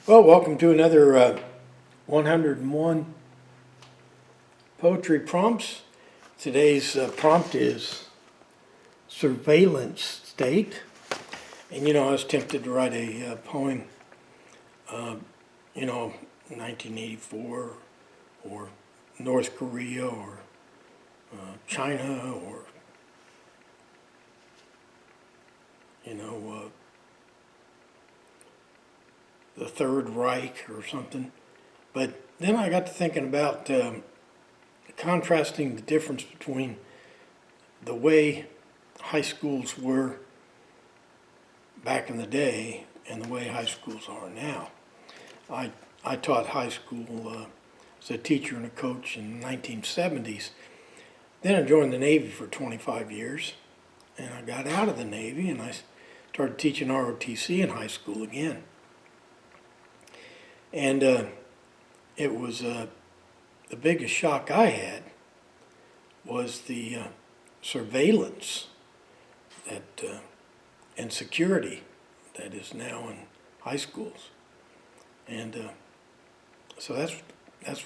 Well, welcome to another 101 poetry prompts. Today's prompt is surveillance state. And I was tempted to write a poem, 1984 or North Korea or China or, the Third Reich or something. But then I got to thinking about contrasting the difference between the way high schools were back in the day and the way high schools are now. I taught high school as a teacher and a coach in the 1970s. Then I joined the Navy for 25 years, and I got out of the Navy and I started teaching ROTC in high school again. And it was the biggest shock I had was the surveillance that and security that is now in high schools. And so that's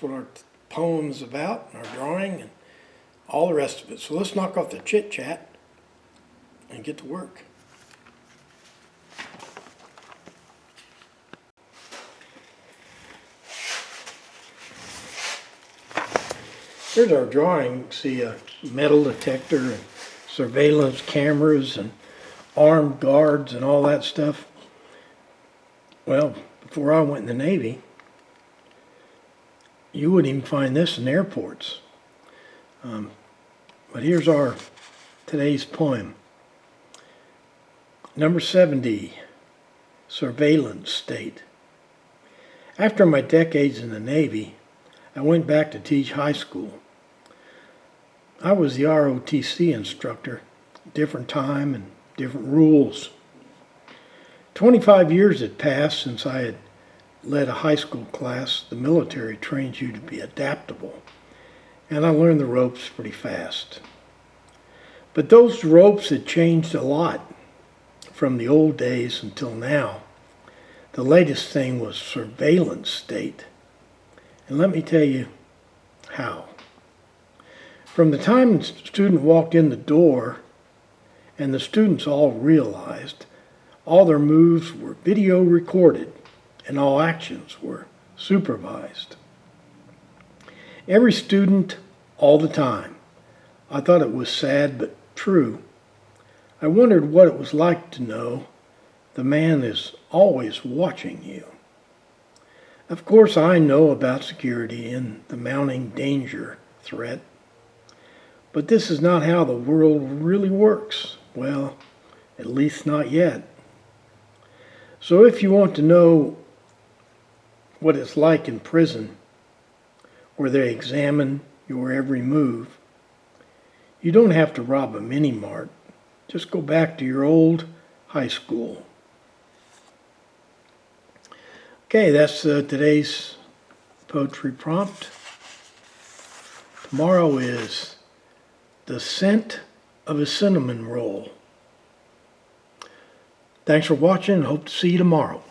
what our poem's about, and our drawing, and all the rest of it. So let's knock off the chit-chat and get to work. Here's our drawing. You see a metal detector and surveillance cameras and armed guards and all that stuff. Well, before I went in the Navy, you wouldn't even find this in airports. But here's today's poem. Number 70, surveillance state. After my decades in the Navy, I went back to teach high school. I was the ROTC instructor, different time and different rules. 25 years had passed since I had led a high school class. The military trains you to be adaptable, and I learned the ropes pretty fast. But those ropes had changed a lot from the old days until now. The latest thing was surveillance state. And let me tell you how. From the time the student walked in the door and the students all realized all their moves were video recorded and all actions were supervised. Every student, all the time. I thought it was sad but true. I wondered what it was like to know the man is always watching you. Of course, I know about security and the mounting danger threat, but this is not how the world really works. Well, at least not yet. So if you want to know what it's like in prison, where they examine your every move, you don't have to rob a mini-mart. Just go back to your old high school. Okay, that's today's poetry prompt. Tomorrow is the scent of a cinnamon roll. Thanks for watching. Hope to see you tomorrow.